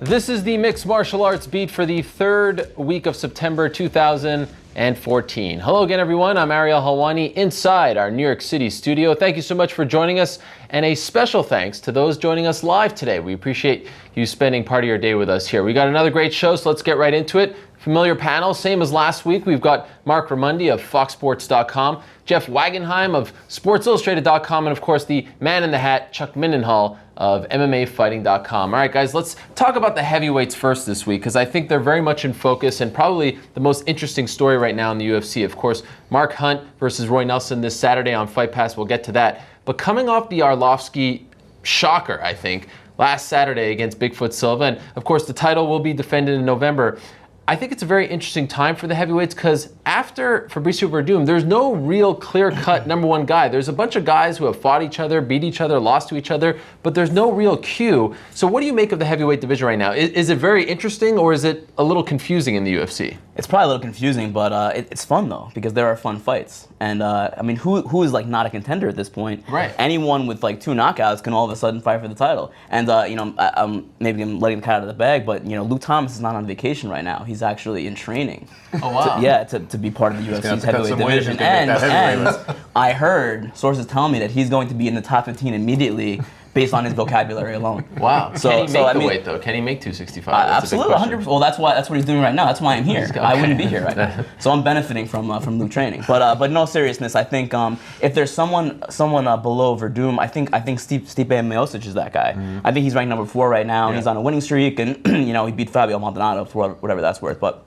This is the Mixed Martial Arts Beat for the third week of September 2014. Hello again, everyone. I'm Ariel Helwani inside our New York City studio. Thank you so much for joining us, and a special thanks to those joining us live today. We appreciate you spending part of your day with us here. We got another great show, so let's get right into it. Familiar panel, same as last week. We've got Mark Ramundi of FoxSports.com, Jeff Wagenheim of SportsIllustrated.com, and of course the man in the hat, Chuck Mindenhall of MMAfighting.com. All right, guys, let's talk about the heavyweights first this week, because I think they're very much in focus and probably the most interesting story right now in the UFC. Of course, Mark Hunt versus Roy Nelson this Saturday on Fight Pass. We'll get to that. But coming off the Arlovski shocker, I think, last Saturday against Bigfoot Silva, and of course the title will be defended in November, I think it's a very interesting time for the heavyweights, because after Fabricio Werdum, there's no real clear-cut number one guy. There's a bunch of guys who have fought each other, beat each other, lost to each other, but there's no real cue. So what do you make of the heavyweight division right now? Is it very interesting, or is it a little confusing in the UFC? It's probably a little confusing, but it's fun though, because there are fun fights. And I mean, who is like not a contender at this point? Right. Anyone with like 2 knockouts can all of a sudden fight for the title. And you know, I'm letting the cat out of the bag, but you know, Luke Thomas is not on vacation right now. He's actually in training. Oh wow. To be part of the UFC's heavyweight division. And I heard sources tell me that he's going to be in the top 15 immediately, based on his vocabulary alone. Wow. Can he make the weight though? Can he make 265? Absolutely, 100%. Well, that's what he's doing right now. That's why I'm here. Okay. I wouldn't be here right now. So I'm benefiting from Luke training. But in all seriousness, I think if there's someone below Werdum, I think Stipe Miocic is that guy. I think he's ranked number 4 right now, and he's on a winning streak, and you know, he beat Fabio Maldonado for whatever that's worth. But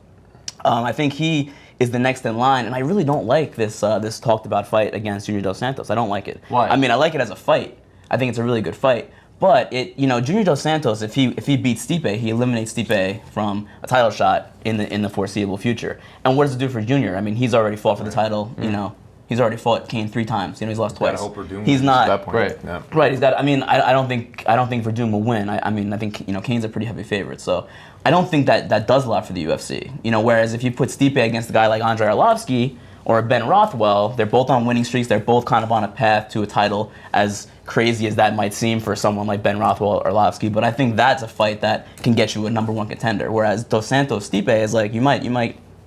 I think he is the next in line, and I really don't like this talked about fight against Junior Dos Santos. I don't like it. Why? I mean, I like it as a fight. I think it's a really good fight. But Junior Dos Santos, if he beats Stipe, he eliminates Stipe from a title shot in the foreseeable future. And what does it do for Junior? I mean, he's already fought for the title. You know, he's already fought Kane 3 times. You know, he's lost twice. He's not at that point. Right. Yeah. Right. He's got. I mean, I don't think Werdum will win. I mean, I think Kane's a pretty heavy favorite. So I don't think that does a lot for the UFC. You know, whereas if you put Stipe against a guy like Andrei Arlovski or Ben Rothwell, they're both on winning streaks. They're both kind of on a path to a title, as crazy as that might seem for someone like Ben Rothwell or Arlovski. But I think that's a fight that can get you a number 1 contender. Whereas Dos Santos Stipe is like, you might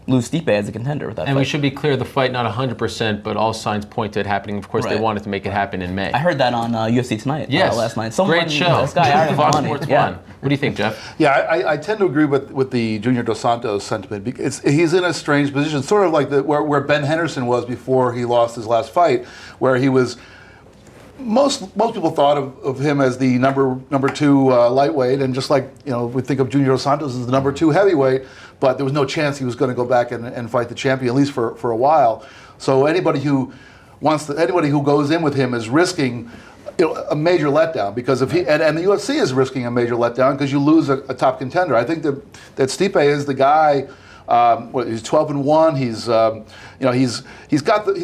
lose Stipe as a contender with that fight. And we should be clear, the fight not 100%, but all signs point to it happening. Of course, they wanted to make it happen in May. I heard that on UFC Tonight last night. Great show. This guy, Aaron Fox Helwani. Sports 1. What do you think, Jeff? Yeah, I tend to agree with the Junior Dos Santos sentiment. Because he's in a strange position, sort of like where Ben Henderson was before he lost his last fight, where he was. Most people thought of him as the number 2 lightweight, and just like we think of Junior Dos Santos as the number 2 heavyweight, but there was no chance he was going to go back and fight the champion, at least for a while. So anybody who goes in with him is risking a major letdown, because if and the UFC is risking a major letdown because you lose a top contender. I think that Stipe is the guy. He's 12-1. He's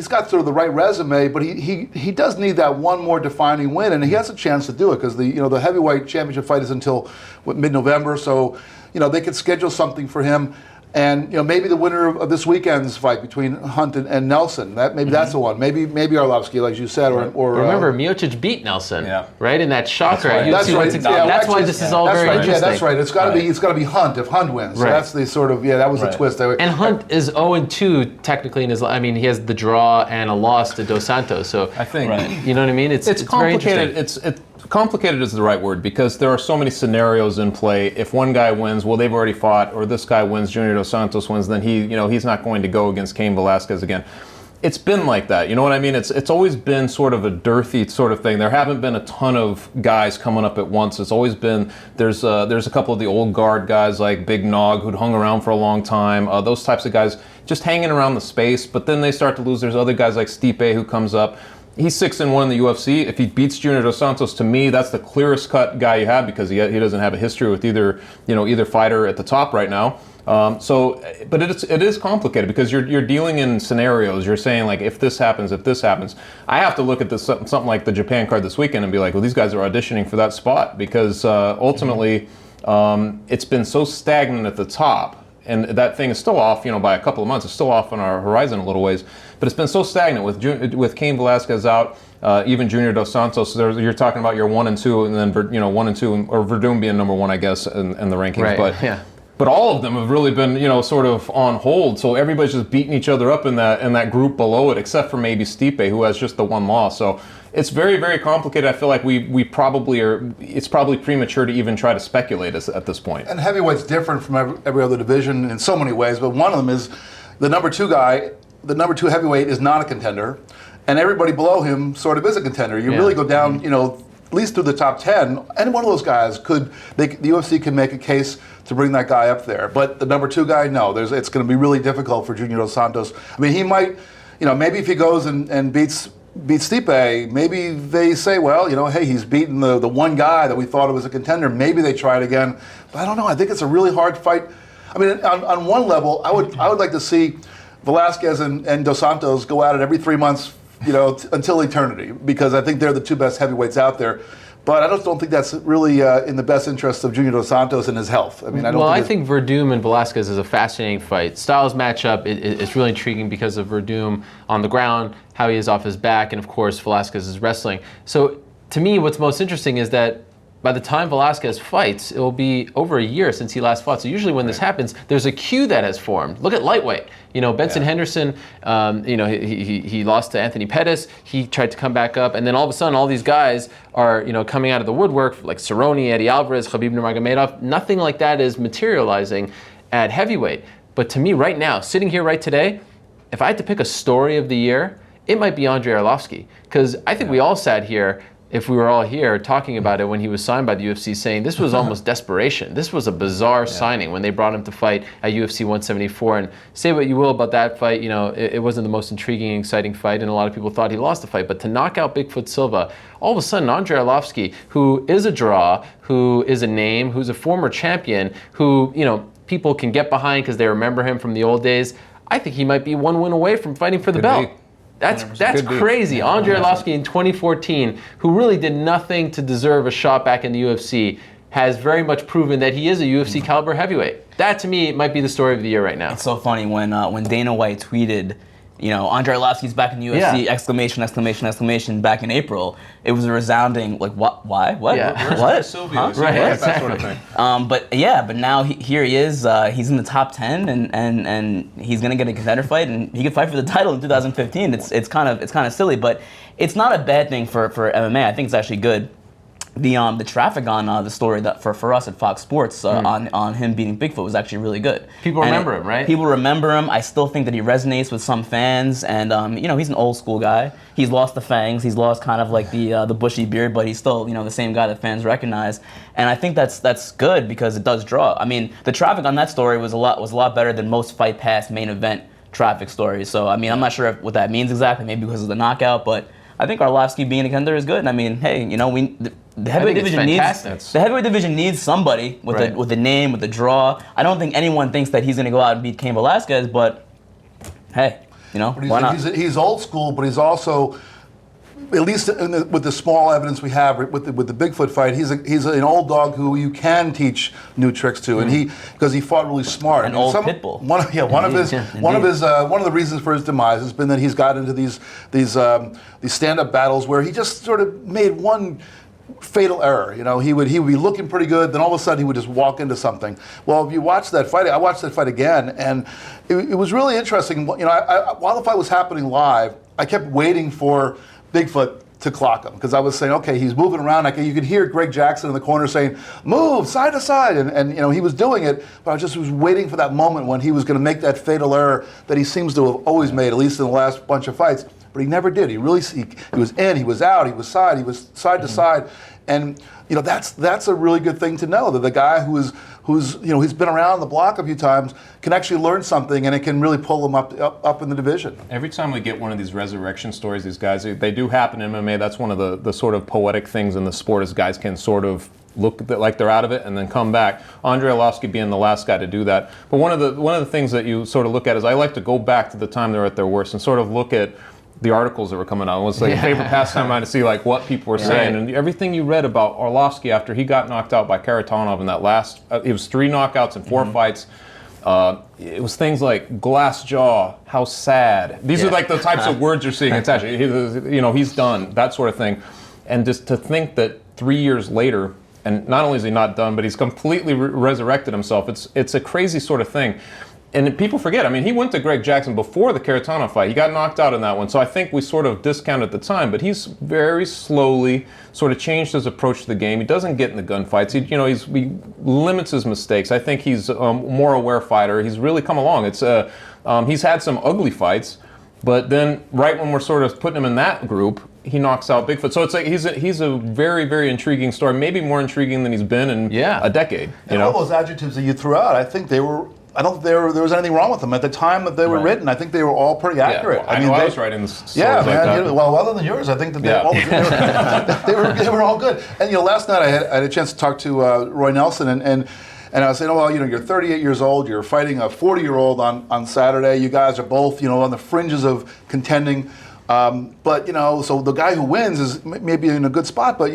got sort of the right resume, but he does need that one more defining win, and he has a chance to do it, because the heavyweight championship fight is until mid-November, so they could schedule something for him. And maybe the winner of this weekend's fight between Hunt and Nelson, that's the one. Maybe Arlovski, like you said, or remember Miocic beat Nelson, right, in that shocker. That's right. That's why this is all very interesting. Yeah, that's right. It's got to be Hunt if Hunt wins. So that's the sort of that was the twist. And Hunt is 0-2 technically in his. I mean, he has the draw and a loss to Dos Santos. So I think you know what I mean. It's complicated. It's complicated is the right word, because there are so many scenarios in play. If one guy wins, well, they've already fought, or this guy wins, Junior Dos Santos wins, then he's not going to go against Cain Velasquez again. It's been like that, you know what I mean? It's always been sort of a dearthy sort of thing. There haven't been a ton of guys coming up at once. It's always been there's a couple of the old guard guys like Big Nog who'd hung around for a long time. Those types of guys just hanging around the space, but then they start to lose. There's other guys like Stipe who comes up. He's 6-1 in the UFC. If he beats Junior Dos Santos, to me, that's the clearest cut guy you have, because he doesn't have a history with either fighter at the top right now. But it is complicated, because you're dealing in scenarios. You're saying, like, if this happens. I have to look at this something like the Japan card this weekend and be like, well, these guys are auditioning for that spot, because ultimately it's been so stagnant at the top. and that thing is still off, by a couple of months. It's still off on our horizon a little ways, but it's been so stagnant with Cain Velasquez out, even Junior Dos Santos. You're talking about your 1 and 2, and then 1 and 2, or Verdum being number 1, I guess, in the rankings. Right. But yeah. But all of them have really been, sort of on hold. So everybody's just beating each other up in that group below it, except for maybe Stipe, who has just the 1 loss. So it's very, very complicated. I feel like we probably are. It's probably premature to even try to speculate at this point. And heavyweight's different from every other division in so many ways. But one of them is the number 2 guy. The number 2 heavyweight is not a contender, and everybody below him sort of is a contender. You really go down, at least through the top 10. Any one of those guys the UFC can make a case to bring that guy up there. But the number 2 guy, no. It's going to be really difficult for Junior Dos Santos. I mean, he might, maybe if he goes and beats Stipe, maybe they say, well, hey, he's beaten the one guy that we thought was a contender. Maybe they try it again. But I don't know. I think it's a really hard fight. I mean, on one level, I would like to see Velasquez and Dos Santos go at it every 3 months, until eternity, because I think they're the 2 best heavyweights out there. But I just don't think that's really in the best interest of Junior Dos Santos and his health. I mean, I think Verdum and Velasquez is a fascinating fight. Styles matchup, it's really intriguing because of Verdum on the ground, how he is off his back, and of course Velasquez is wrestling. So to me, what's most interesting is that by the time Velasquez fights, it will be over a year since he last fought. So usually when this happens, there's a queue that has formed. Look at lightweight. Benson Henderson, he lost to Anthony Pettis. He tried to come back up. And then all of a sudden, all these guys are, coming out of the woodwork, like Cerrone, Eddie Alvarez, Khabib Nurmagomedov. Nothing like that is materializing at heavyweight. But to me, right now, sitting here right today, if I had to pick a story of the year, it might be Andrei Arlovski. Because I think we all sat here, if we were all here talking about it when he was signed by the UFC, saying this was almost desperation. This was a bizarre signing when they brought him to fight at UFC 174. And say what you will about that fight, it wasn't the most intriguing, exciting fight, and a lot of people thought he lost the fight. But to knock out Bigfoot Silva, all of a sudden, Andrei Arlovski, who is a draw, who is a name, who's a former champion, who people can get behind because they remember him from the old days, I think he might be 1 win away from fighting for the belt. That's crazy. Andrei Arlovski in 2014, who really did nothing to deserve a shot back in the UFC, has very much proven that he is a UFC caliber heavyweight. That to me might be the story of the year right now. It's so funny when Dana White tweeted, Andrei Arlovski's back in the UFC, exclamation, exclamation, exclamation, back in April. It was a resounding, like, what? Why? What? Yeah. What? Silvio, Right, that sort of thing. But now here he is. He's in the top 10, and he's gonna get a contender fight, and he could fight for the title in 2015. It's kind of silly, but it's not a bad thing for MMA. I think it's actually good. The traffic on the story that for us at Fox Sports on him beating Bigfoot was actually really good. People remember him, right? People remember him. I still think that he resonates with some fans, and he's an old school guy. He's lost the fangs. He's lost kind of like the bushy beard, but he's still the same guy that fans recognize. And I think that's good because it does draw. I mean, the traffic on that story was a lot better than most Fight Pass main event traffic stories. So I mean, I'm not sure what that means exactly. Maybe because of the knockout, but I think Arlovski being a contender is good. And I mean, hey, the heavyweight division needs somebody with a name, with a draw. I don't think anyone thinks that he's going to go out and beat Cain Velasquez, but hey, why not? He's old school, but he's also, at least with the small evidence we have with the Bigfoot fight, he's an old dog who you can teach new tricks to, and because he fought really smart. An old pit bull. One of the reasons for his demise has been that he's got into these stand-up battles where he just sort of made one fatal error. He would be looking pretty good, then all of a sudden he would just walk into something. Well, if you watch that fight, I watched that fight again, and it was really interesting. While the fight was happening live, I kept waiting for Bigfoot to clock him because I was saying, okay, he's moving around. You could hear Greg Jackson in the corner saying, "Move side to side," and he was doing it, but I just was waiting for that moment when he was going to make that fatal error that he seems to have always made, at least in the last bunch of fights. But he never did. He was in, he was out, he was side to side, and that's a really good thing to know that the guy who's been around the block a few times can actually learn something, and it can really pull him up in the division. Every time we get one of these resurrection stories, these guys, they do happen in MMA. That's one of the sort of poetic things in the sport is guys can sort of look like they're out of it and then come back. Andrei Arlovski being the last guy to do that. But one of the things that you sort of look at is I like to go back to the time they were at their worst and sort of look at the articles that were coming out. It was like a favorite pastime of mine to see like what people were saying. And everything you read about Arlovski after he got knocked out by Karatanov in that last, it was 3 knockouts and 4 fights. it was things like glass jaw, how sad. These are like the types of words you're seeing attached. He's done, that sort of thing. And just to think that 3 years later, and not only is he not done, but he's completely resurrected himself. It's a crazy sort of thing. And people forget, I mean, he went to Greg Jackson before the Caratano fight. He got knocked out in that one. So I think we sort of discounted the time, but he's very slowly sort of changed his approach to the game. He doesn't get in the gunfights. He limits his mistakes. I think he's a more aware fighter. He's really come along. He's had some ugly fights, but then right when we're sort of putting him in that group, he knocks out Bigfoot. So it's like he's a very, very intriguing story, maybe more intriguing than he's been in a decade. And all those adjectives that you threw out, I don't think there was anything wrong with them at the time that they were written. I think they were all pretty accurate. Yeah, well, I was writing the stories man. like that. Well, other than yours, I think that they were all good. And last night I had a chance to talk to Roy Nelson, and I was saying, you're 38 years old, you're fighting a 40-year-old on Saturday. You guys are both, on the fringes of contending. So the guy who wins is maybe in a good spot. But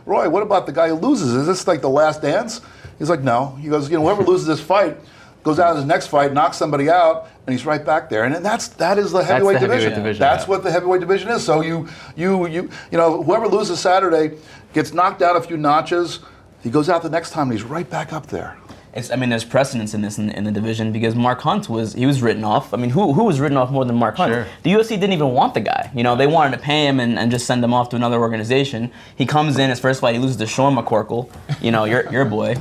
Roy, what about the guy who loses? Is this like the last dance? He's like, no. He goes, whoever loses this fight goes out in his next fight, knocks somebody out, and he's right back there. And that is the heavyweight division. That's what the heavyweight division is. So whoever loses Saturday gets knocked out a few notches. He goes out the next time and he's right back up there. There's precedence in this in the division because Mark Hunt was written off. I mean, who was written off more than Mark Hunt? Sure. The UFC didn't even want the guy. They wanted to pay him and just send him off to another organization. He comes in his first fight, he loses to Sean McCorkle, your boy.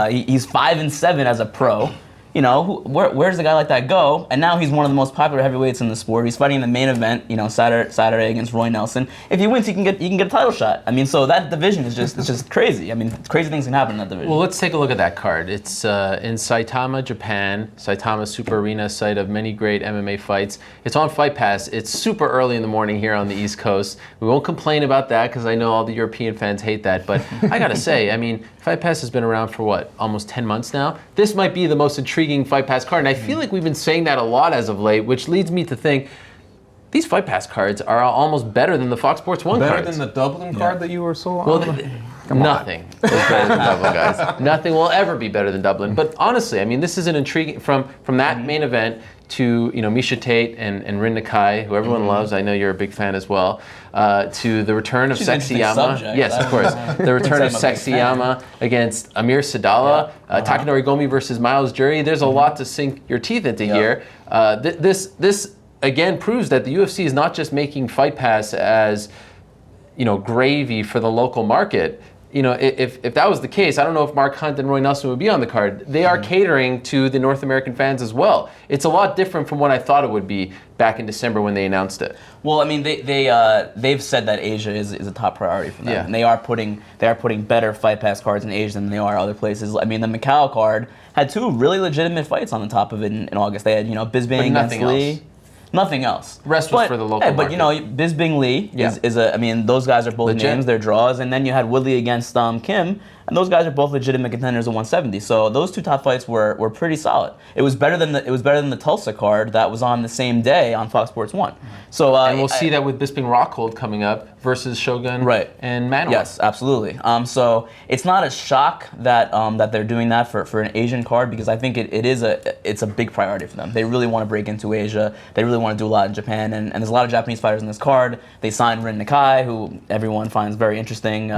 He's 5-7 as a pro. Where does a guy like that go? And now he's one of the most popular heavyweights in the sport. He's fighting in the main event, Saturday against Roy Nelson. If he wins, he can get a title shot. I mean, so that division is just crazy. I mean, crazy things can happen in that division. Well, let's take a look at that card. It's in Saitama, Japan. Saitama Super Arena, site of many great MMA fights. It's on Fight Pass. It's super early in the morning here on the East Coast. We won't complain about that because I know all the European fans hate that. But I gotta say, I mean, Fight Pass has been around for what, almost 10 months now? This might be the most intriguing Fight Pass card, and I feel like we've been saying that a lot as of late, which leads me to think these Fight Pass cards are almost better than the Fox Sports 1 cards. Better than the Dublin card that you were so on? Well, nothing is better than Dublin, guys. Nothing will ever be better than Dublin. But honestly, I mean, this is an intriguing, from that main event to Misha Tate and Rin Nakai, who everyone loves. I know you're a big fan as well. To the return of Sexyama. Yes, of course. The return of Sexyama against Amir Sadala. Takanori Gomi versus Miles Jury. There's a lot to sink your teeth into here. This again proves that the UFC is not just making Fight Pass as gravy for the local market. If that was the case, I don't know if Mark Hunt and Roy Nelson would be on the card. They are catering to the North American fans as well. It's a lot different from what I thought it would be back in December when they announced it. Well, I mean, they've said that Asia is a top priority for them, and they are putting better Fight Pass cards in Asia than they are other places. I mean, the Macau card had two really legitimate fights on the top of it in August. They had Bisping against Lee. Nothing else. The rest was for the local market. But Bisping Lee is those guys are both legit names, they're draws, and then you had Woodley against Kim, and those guys are both legitimate contenders at 170. So those two top fights were pretty solid. It was better than the Tulsa card that was on the same day on Fox Sports 1. So and we'll see that with Bisping Rockhold coming up versus Shogun and Manuel. Yes, absolutely. So it's not a shock that that they're doing that for an Asian card, because I think it's a big priority for them. They really want to break into Asia. They really want to do a lot in Japan, and there's a lot of Japanese fighters in this card. They signed Rin Nakai, who everyone finds very interesting.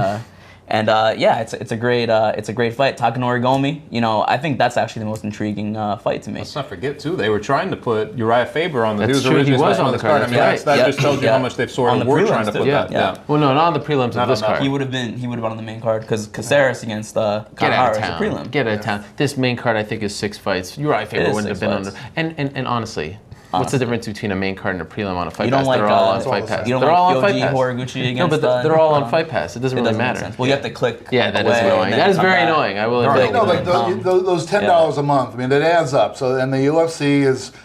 It's a great fight. Takanori Gomi, I think that's actually the most intriguing fight to me. Let's not forget too, they were trying to put Uriah Faber on the. That's true. He was on the card. I mean, that just tells you how much they've sort of were trying to put that. Yeah. Well, no, not on the prelims of this card. He would have been on the main card because Caceres against Kanahara is a prelim. Get out of town. This main card, I think, is 6 fights. Uriah Faber wouldn't have been on the. And honestly. What's the difference between a main card and a prelim on a Fight Pass? They're all on Fight Pass. You don't like Kyoji Horiguchi against. No, but they're all on Fight Pass. It doesn't really matter. Well, you have to click. Yeah, that is annoying. That is very annoying. I will admit. Those $10 a month. I mean, it adds up. So, and the UFC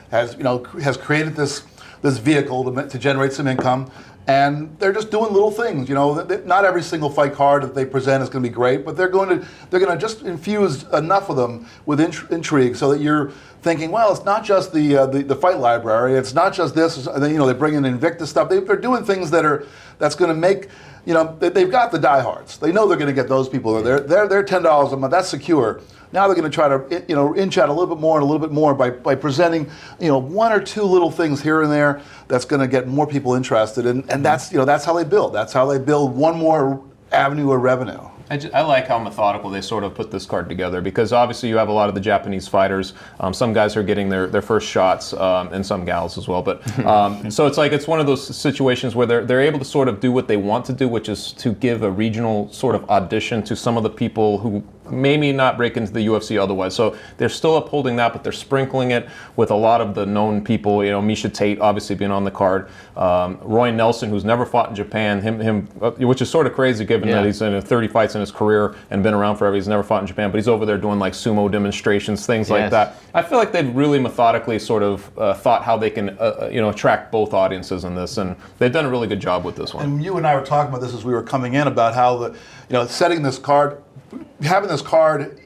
has created this vehicle to generate some income. and they're just doing little things. Not every single fight card that they present is going to be great, but they're going to just infuse enough of them with intrigue so that you're thinking, well, it's not just the fight library, it's not just this. They bring in Invicta stuff. They're doing things that's going to make. They've got the diehards. They know they're going to get those people. They're $10 a month. That's secure. Now they're going to try to inch out a little bit more and a little bit more by presenting one or two little things here and there that's going to get more people interested. And that's how they build. That's how they build one more avenue of revenue. I like how methodical they sort of put this card together, because obviously you have a lot of the Japanese fighters. Some guys are getting their first shots, and some gals as well. But so it's one of those situations where they're able to sort of do what they want to do, which is to give a regional sort of audition to some of the people who maybe not break into the UFC otherwise. So they're still upholding that, but they're sprinkling it with a lot of the known people. Misha Tate obviously being on the card, Roy Nelson, who's never fought in Japan, him, which is sort of crazy given that he's in 30 fights in his career and been around forever. He's never fought in Japan, but he's over there doing like sumo demonstrations, things like that. I feel like they've really methodically sort of thought how they can attract both audiences in this, and they've done a really good job with this one. And you and I were talking about this as we were coming in about how setting this card, having this card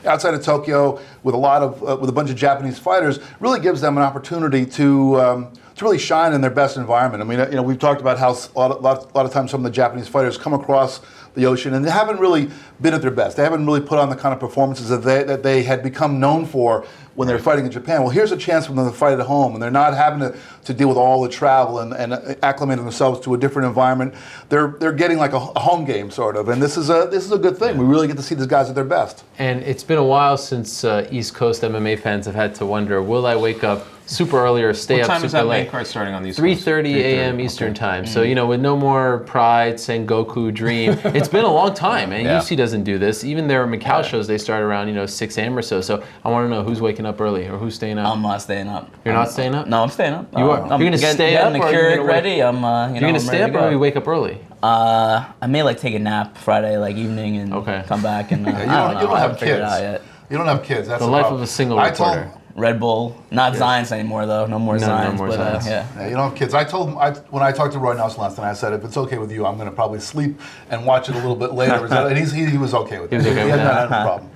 outside of Tokyo with a bunch of Japanese fighters really gives them an opportunity to really shine in their best environment. I mean, we've talked about how a lot of times some of the Japanese fighters come across the ocean and they haven't really been at their best. They haven't really put on the kind of performances that they had become known for when they're fighting in Japan. Well, here's a chance for them to fight at home, and they're not having to deal with all the travel and acclimating themselves to a different environment. They're getting like a home game sort of, and this is a good thing. We really get to see these guys at their best. And it's been a while since East Coast MMA fans have had to wonder, will I wake up super early or stay up super late? What time is that main card starting on these? 3:30 a.m. Eastern time. So with no more Pride, Sengoku, Dream, it's been a long time, and UFC doesn't do this. Even their Macau shows, they start around 6 a.m. or so. So I want to know who's waking up early or who's staying up. I'm not staying up. You're not staying up? No, I'm staying up. You are. You're going to stay up, or or you're gonna ready? you're going to stay up, or you wake up early? I may take a nap Friday evening and come back and you don't have kids. Yet. You don't have kids. That's the life of a single reporter. Red Bull, not Zions anymore though. No more Zions. Yeah, you don't have kids. I told him when I talked to Roy Nelson last night, I said, if it's okay with you, I'm going to probably sleep and watch it a little bit later. And he was okay with it. He had no problem.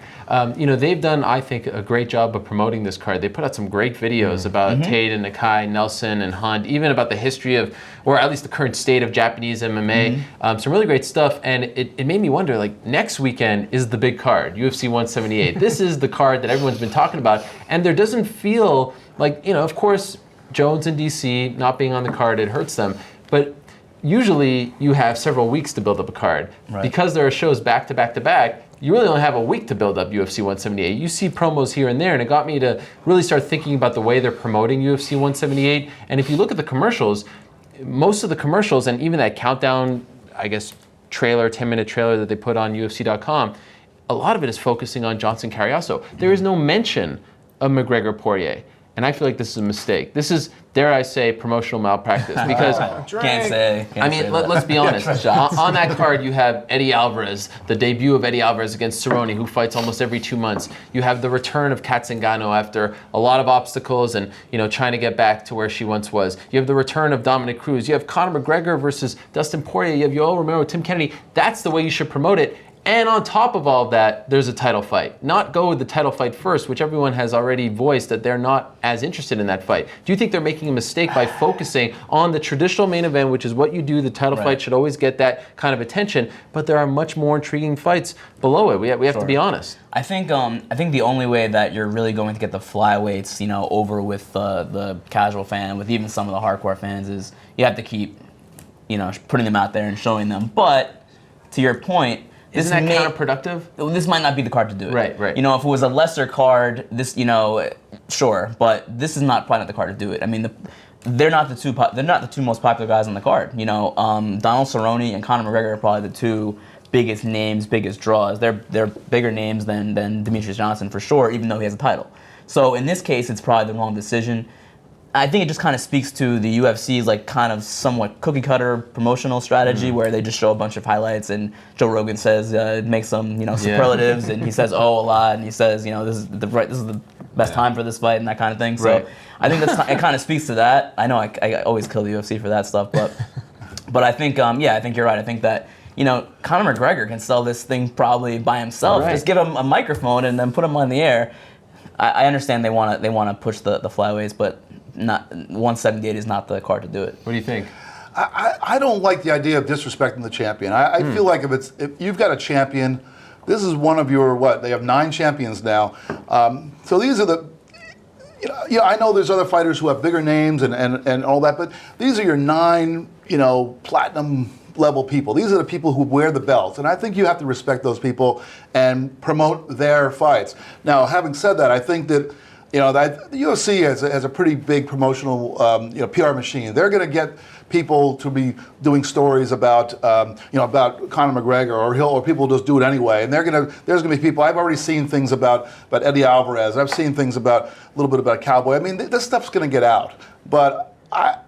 They've done, I think, a great job of promoting this card. They put out some great videos about Tate and Nakai, Nelson and Hunt, even about the history of, or at least the current state of Japanese MMA. Some really great stuff, and it made me wonder, next weekend is the big card, UFC 178. This is the card that everyone's been talking about, and there doesn't feel like, of course, Jones and DC not being on the card, it hurts them, but usually you have several weeks to build up a card. Right. Because there are shows back to back to back, you really only have a week to build up UFC 178. You see promos here and there, and it got me to really start thinking about the way they're promoting UFC 178. And if you look at the commercials, most of the commercials, and even that countdown, I guess, trailer, 10-minute trailer that they put on UFC.com, a lot of it is focusing on Johnson Carriazo. There is no mention of McGregor Poirier. And I feel like this is a mistake. This is, dare I say, promotional malpractice. Because let's be honest. On that card, you have Eddie Alvarez, the debut of Eddie Alvarez against Cerrone, who fights almost every 2 months. You have the return of Kat Zingano after a lot of obstacles and trying to get back to where she once was. You have the return of Dominic Cruz. You have Conor McGregor versus Dustin Poirier. You have Yoel Romero, Tim Kennedy. That's the way you should promote it. And on top of all of that, there's a title fight. Not go with the title fight first, which everyone has already voiced that they're not as interested in that fight. Do you think they're making a mistake by focusing on the traditional main event, which is what you do? The title fight should always get that kind of attention, but there are much more intriguing fights below it. We have to be honest. I think the only way that you're really going to get the flyweights, over with the casual fan, with even some of the hardcore fans, is you have to keep, putting them out there and showing them. But to your point, isn't that counterproductive? This might not be the card to do it. Right. If it was a lesser card, this, sure, but this is probably not the card to do it. I mean, they're not the two most popular guys on the card. Donald Cerrone and Conor McGregor are probably the two biggest names, biggest draws. They're bigger names than Demetrius Johnson for sure, even though he has a title. So in this case, it's probably the wrong decision. I think it just kind of speaks to the UFC's kind of somewhat cookie cutter promotional strategy where they just show a bunch of highlights and Joe Rogan says make some superlatives and he says a lot and he says this is the best time for this fight and that kind of thing. So I think it kind of speaks to that. I know I always kill the UFC for that stuff, but But I think, I think you're right. I think that, Conor McGregor can sell this thing probably by himself. Right. Just give him a microphone and then put him on the air. I understand they want to push the flyweights, but not 178 is not the card to do it. What do you think? I don't like the idea of disrespecting the champion. I feel like if you've got a champion, this is one of your they have 9 champions now. So these are the. I know there's other fighters who have bigger names and all that, but these are your 9, platinum level people. These are the people who wear the belts, and I think you have to respect those people and promote their fights. Now, having said that, I think that that the UFC has a pretty big promotional PR machine. They're going to get people to be doing stories about about Conor McGregor, or people just do it anyway. And there's going to be people. I've already seen things about Eddie Alvarez. I've seen things a little bit about Cowboy. I mean, this stuff's going to get out. But I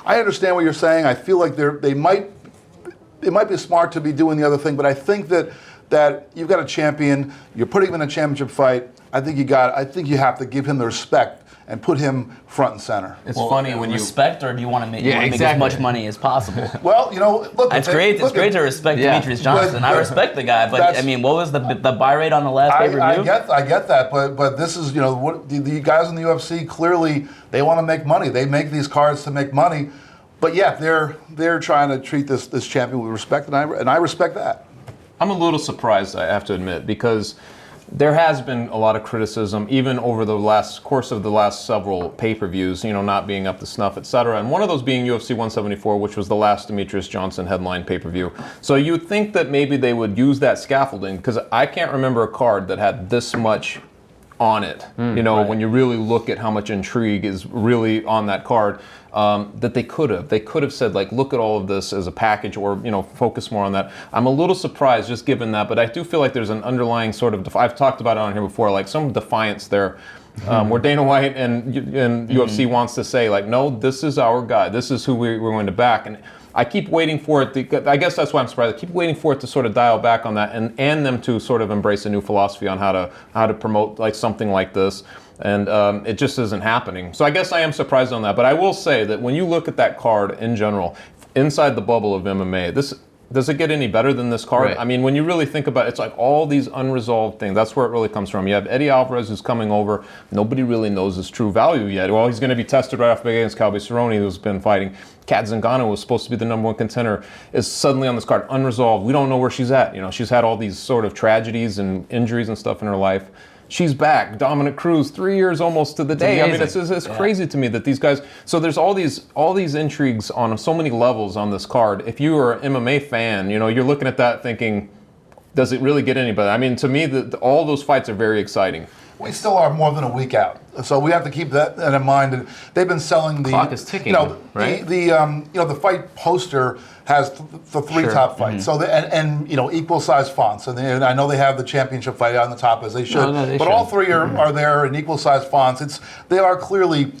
understand what you're saying. I feel like it might be smart to be doing the other thing. But I think that you've got a champion. You're putting him in a championship fight. I think you have to give him the respect and put him front and center. It's funny when you respect, or do you want to make as much money as possible? Well, look, it's great to respect Demetrius Johnson. I respect the guy, but I mean, what was the buy rate on the last pay-per-view? I get that, but this is what the guys in the UFC clearly they want to make money. They make these cards to make money, but yeah, they're trying to treat this champion with respect, and I respect that. I'm a little surprised, I have to admit, because there has been a lot of criticism, even over the course of the last several pay-per-views, not being up to snuff, etc. And one of those being UFC 174, which was the last Demetrius Johnson headline pay-per-view. So you'd think that maybe they would use that scaffolding, because I can't remember a card that had this much on it. Right. When you really look at how much intrigue is really on that card, that they could have said, look at all of this as a package, or focus more on that. I'm a little surprised just given that, but I do feel like there's an underlying sort of I've talked about it on here before, like some defiance there, where Dana White and UFC wants to say, no, this is our guy, this is who we're going to back. And I keep waiting for it I guess that's why I'm surprised. I keep waiting for it to sort of dial back on that, and them to sort of embrace a new philosophy on how to promote something like this. And it just isn't happening. So I guess I am surprised on that. But I will say that when you look at that card in general, inside the bubble of MMA, does it get any better than this card? Right. I mean, when you really think about it, it's like all these unresolved things. That's where it really comes from. You have Eddie Alvarez who's coming over. Nobody really knows his true value yet. Well, he's going to be tested right off the bat against Cowboy Cerrone, who's been fighting. Kat Zingano was supposed to be the #1 contender, is suddenly on this card, unresolved. We don't know where she's at. She's had all these sort of tragedies and injuries and stuff in her life. She's back. Dominic Cruz, 3 years almost to the day. I mean, it's crazy to me that these guys. So there's all these intrigues on so many levels on this card. If you are an MMA fan, you're looking at that thinking, does it really get any better? I mean, to me, all those fights are very exciting. We still are more than a week out, so we have to keep that in mind. And they've been selling the clock is ticking. Right? The fight poster has the 3 top fights. So and equal size fonts. And I know they have the championship fight on the top, as they should. But all 3 are there in equal size fonts. They are clearly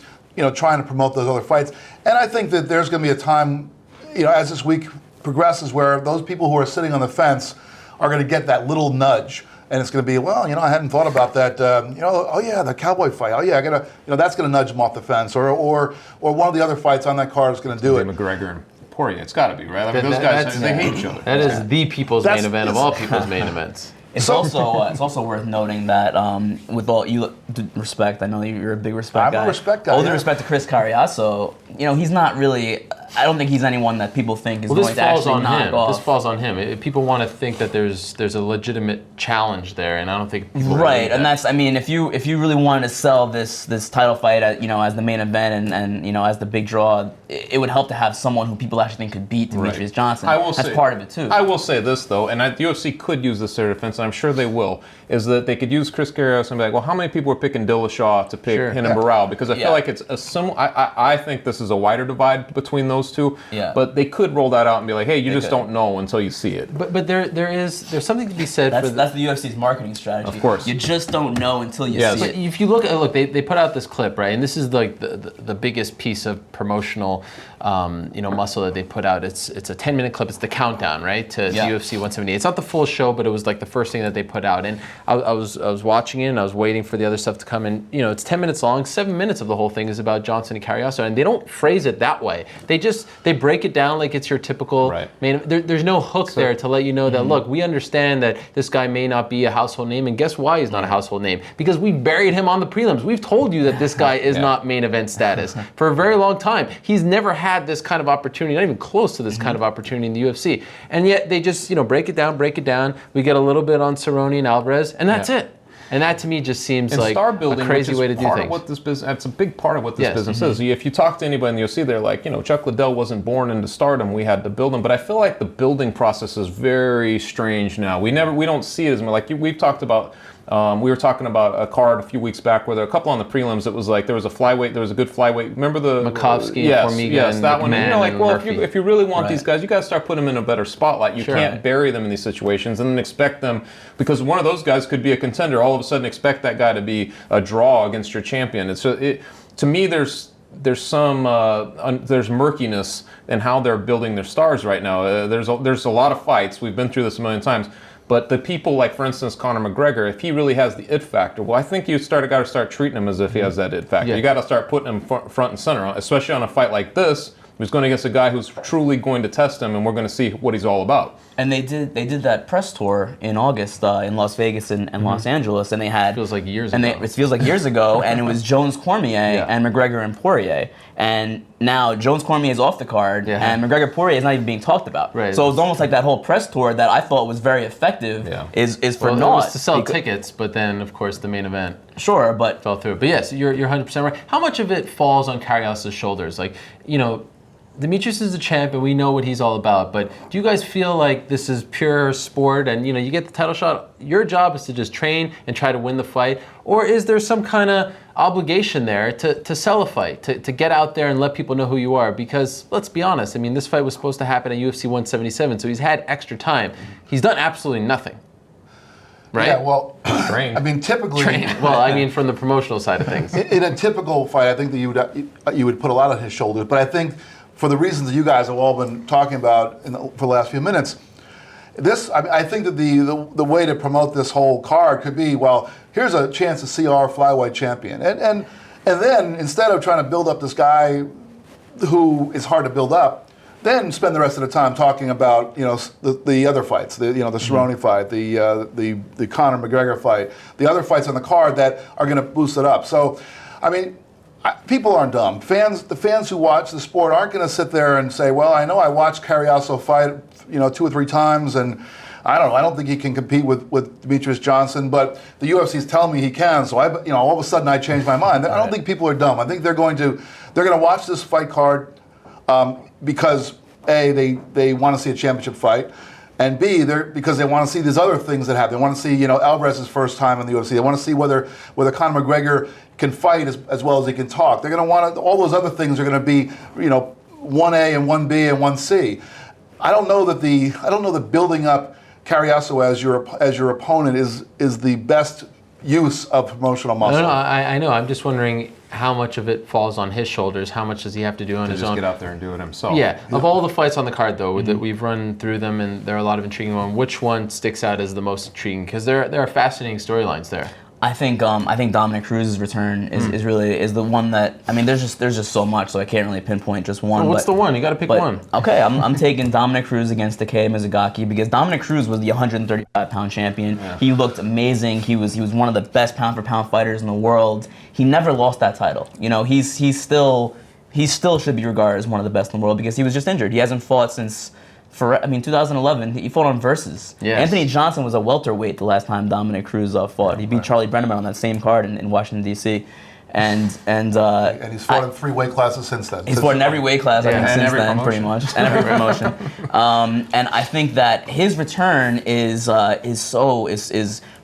trying to promote those other fights. And I think that there's going to be a time as this week progresses where those people who are sitting on the fence are going to get that little nudge. And it's going to be, I hadn't thought about that. Oh yeah, the Cowboy fight. Oh yeah, that's going to nudge them off the fence, or one of the other fights on that card is going to do it. McGregor and Poirier. It's got to be, right? I mean, those guys, they hate each other. That is the people's main event of all people's main events. It's also worth noting that with all you respect, I know you're a big respect guy. I'm a respect guy. All due respect to Chris Carriasso, he's not really. I don't think he's anyone that people think is going to actually knock off. This falls on him. People want to think that there's a legitimate challenge there, and I don't think people right. And that's if you really wanted to sell this title fight as the main event and as the big draw, it would help to have someone who people actually think could beat Demetrius Johnson. That's part of it too. I will say this though, and the UFC could use this their defense, and I'm sure they will, is that they could use Chris Carriasso and be like, well, how many people are picking Dillashaw to pick Renan Barão? Because I feel like it's a similar. I think this is a wider divide between those two. Yeah. But they could roll that out and be like, hey, you just don't know until you see it. But there's something to be said for that's the UFC's marketing strategy. Of course. You just don't know until you see it. But if you look, they put out this clip, right? And this is like the biggest piece of promotional promotional, muscle that they put out. It's a 10-minute clip. It's the countdown, right, to UFC 178. It's not the full show, but it was like the first thing that they put out. And I was watching it, and I was waiting for the other stuff to come. And it's 10 minutes long. 7 minutes of the whole thing is about Johnson and Carriasso, and they don't phrase it that way. They break it down like it's your typical main. There's no hook there to let you know that look, we understand that this guy may not be a household name, and guess why he's not a household name? Because we buried him on the prelims. We've told you that this guy is not main event status for a very long time. He's never had this kind of opportunity, not even close to this kind of opportunity in the UFC, and yet they just break it down. We get a little bit on Cerrone and Alvarez, and that's it. And that to me just seems like star building, a crazy way to do things. What this business, that's a big part of what this business is. If you talk to anybody in the UFC, they're like, Chuck Liddell wasn't born into stardom. We had to build him. But I feel like the building process is very strange now. We don't see it as much. Like we've talked about. We were talking about a card a few weeks back where there were a couple on the prelims. It was like there was a flyweight, there was a good flyweight. Remember the Makovsky, Formiga, yes, that one. Murphy. If you really want these guys, you got to start putting them in a better spotlight. You can't bury them in these situations and then expect them, because one of those guys could be a contender. All of a sudden, expect that guy to be a draw against your champion. To me, there's murkiness in how they're building their stars right now. There's a lot of fights. We've been through this a million times. But the people like, for instance, Conor McGregor, if he really has the it factor, well, I think you got to start treating him as if he has that it factor. You got to start putting him front and center, especially on a fight like this, who's going against a guy who's truly going to test him, and we're going to see what he's all about. And they did that press tour in August in Las Vegas and Los Angeles, and they had feels like years ago. It feels like years ago, and it was Jones Cormier and McGregor and Poirier, and now Jones Cormier is off the card, and McGregor Poirier is not even being talked about. Right. So it's almost like that whole press tour that I thought was very effective is for naught. It was to sell tickets, but then of course the main event fell through. But yes, you're 100% right. How much of it falls on Carriasso's shoulders? Like Demetrius is the champ, and we know what he's all about. But do you guys feel like this is pure sport, and you get the title shot? Your job is to just train and try to win the fight, or is there some kind of obligation there to sell a fight, to get out there and let people know who you are? Because let's be honest, this fight was supposed to happen at UFC 177, so he's had extra time. He's done absolutely nothing. Right? Yeah, well, train. Typically... Well, from the promotional side of things. In a typical fight, I think that you would put a lot on his shoulders, but I think for the reasons that you guys have all been talking about for the last few minutes, I think that the way to promote this whole card could be, well, here's a chance to see our flyweight champion. And then, instead of trying to build up this guy who is hard to build up, then spend the rest of the time talking about the other fights, the Cerrone fight, the Conor McGregor fight, the other fights on the card that are going to boost it up. So, people aren't dumb. The fans who watch the sport aren't going to sit there and say, well, I know I watched Carriasso fight 2 or 3 times, and I don't think he can compete with Demetrius Johnson, but the UFC is telling me he can, so all of a sudden I changed my mind. I don't think people are dumb. I think they're going to watch this fight card because A, they want to see a championship fight, and B, because they want to see these other things that happen. They want to see Alvarez's first time in the UFC. They want to see whether Conor McGregor can fight as well as he can talk. They're going to want all those other things are going to be 1A and 1B and 1C. I don't know that building up Carriasso as your opponent is the best use of promotional muscle. No, I know. I'm just wondering how much of it falls on his shoulders. How much does he have to do on his own? Just get out there and do it himself. Yeah. Of all the fights on the card, though, that we've run through them, and there are a lot of intriguing ones, which one sticks out as the most intriguing? Because there are fascinating storylines there. I think Dominic Cruz's return is the one that there's just so much, so I can't really pinpoint just one. Well, what's the one? You got to pick one. Okay, I'm taking Dominic Cruz against Takei Mizugaki because Dominic Cruz was the 135-pound champion. Yeah. He looked amazing. He was one of the best pound-for-pound fighters in the world. He never lost that title. He still should be regarded as one of the best in the world because he was just injured. He hasn't fought since. 2011, he fought on Versus. Yes. Anthony Johnson was a welterweight the last time Dominic Cruz fought. He beat Charlie Brenneman on that same card in Washington, D.C. And he's fought in 3 weight classes since then. He's fought in every weight class since then, pretty much, and every promotion. And I think that his return is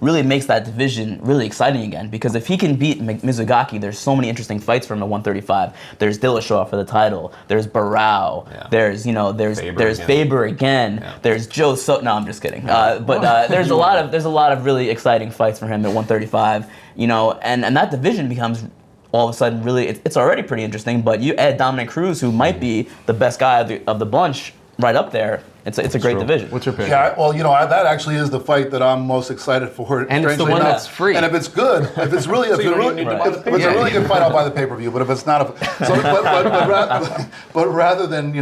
really makes that division really exciting again. Because if he can beat Mizugaki, there's so many interesting fights for him at 135. There's Dillashaw for the title. There's Barao. Yeah. There's Faber again. Yeah. There's Joe. No, I'm just kidding. But there's a lot of really exciting fights for him at 135. And that division becomes all of a sudden really it's already pretty interesting. But you add Dominic Cruz, who might be the best guy of the bunch, right up there. It's a great division. What's your pick? Yeah, well, that actually is the fight that I'm most excited for. And it's the one that's free. And if it's good, if it's really, if it's a really good fight, I'll buy the pay-per-view. But if it's not, but rather than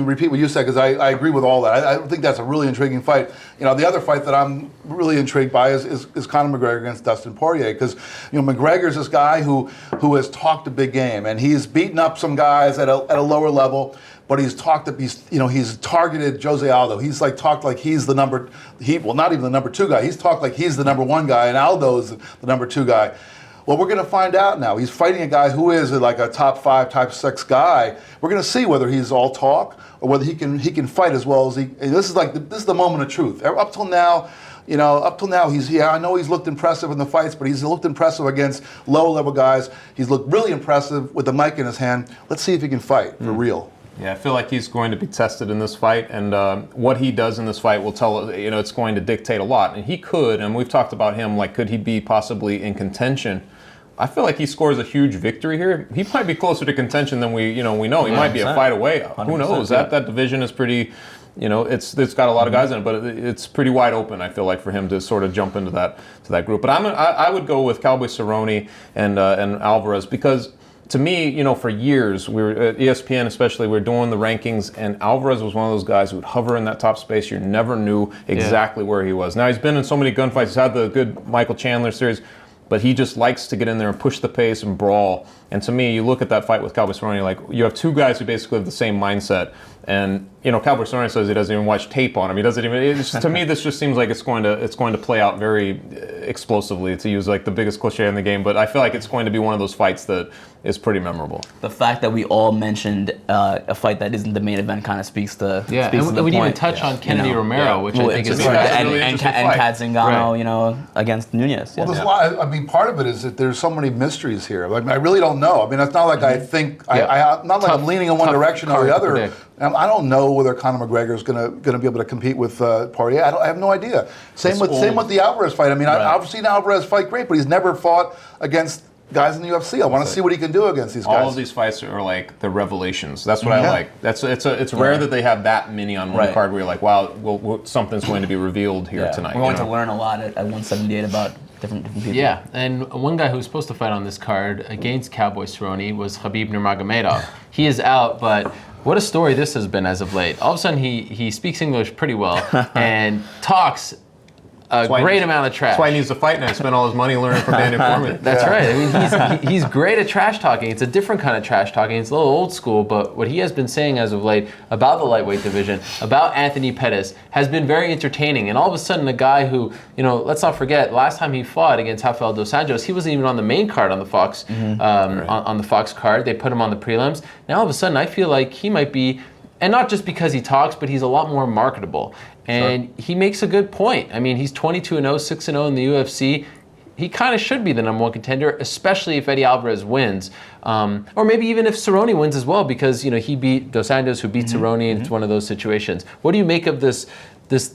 repeat what you said, because I agree with all that. I think that's a really intriguing fight. The other fight that I'm really intrigued by is Conor McGregor against Dustin Poirier, because McGregor's this guy who has talked a big game, and he's beaten up some guys at a lower level. But he's targeted Jose Aldo. He's talked like he's the not even the number 2 guy. He's talked like he's the number 1 guy, and Aldo is the number 2 guy. Well, we're going to find out now. He's fighting a guy who is like a top 5, top 6 guy. We're going to see whether he's all talk or whether he can fight as well as he. This is the moment of truth. Up till now, I know he's looked impressive in the fights, but he's looked impressive against low-level guys. He's looked really impressive with the mic in his hand. Let's see if he can fight for real. Yeah, I feel like he's going to be tested in this fight, and what he does in this fight will tell, it's going to dictate a lot. And he could, and we've talked about him, could he be possibly in contention? I feel like he scores a huge victory here. He might be closer to contention than we know. He might be a fight away. Who knows? That division is pretty, it's got a lot of guys in it, but it's pretty wide open, I feel like, for him to sort of jump into that group. But I would go with Cowboy Cerrone and Alvarez, because to me, for years, we were at ESPN especially, we were doing the rankings, and Alvarez was one of those guys who would hover in that top space. You never knew exactly where he was. Now, he's been in so many gunfights. He's had the good Michael Chandler series, but he just likes to get in there and push the pace and brawl. And to me, you look at that fight with Cowboy Cerrone, you have 2 guys who basically have the same mindset. And Cowboy Cerrone says he doesn't even watch tape on him. He doesn't even. To me, this just seems like it's going to play out very explosively, to use the biggest cliche in the game. But I feel like it's going to be one of those fights that is pretty memorable. The fact that we all mentioned a fight that isn't the main event kind of speaks to we didn't even touch on Kennedy Romero, which I think is and Kat Zingano against Nunez. Well, there's a lot. Part of it is that there's so many mysteries here. I really don't know. It's not like I think. Not like I'm leaning in one direction or the other. I don't know whether Conor McGregor is going to be able to compete with Poirier. I have no idea. Same with the Alvarez fight. I've seen Alvarez fight great, but he's never fought against guys in the UFC. I want to see what he can do against these guys. All of these fights are like the revelations. That's what I like. It's rare that they have that many on one card where you're like, wow, something's going to be revealed here tonight. We're going to learn a lot at 178 about different people. Yeah, and one guy who was supposed to fight on this card against Cowboy Cerrone was Khabib Nurmagomedov. He is out, but what a story this has been as of late. All of a sudden, he speaks English pretty well and talks a great amount of trash. That's why he needs to fight now. He spent all his money learning from Daniel Cormier. That's right. He's great at trash talking. It's a different kind of trash talking. It's a little old school, but what he has been saying as of late about the lightweight division, about Anthony Pettis, has been very entertaining. And all of a sudden, a guy who, let's not forget, last time he fought against Rafael dos Anjos, he wasn't even on the main card on the Fox, on the Fox card. They put him on the prelims. Now all of a sudden, I feel like he might be, and not just because he talks, but he's a lot more marketable. And he makes a good point. He's 22-0, 6-0 in the UFC. He kind of should be the number 1 contender, especially if Eddie Alvarez wins. Or maybe even if Cerrone wins as well, because he beat Dos Anjos, who beat Cerrone, and it's one of those situations. What do you make of this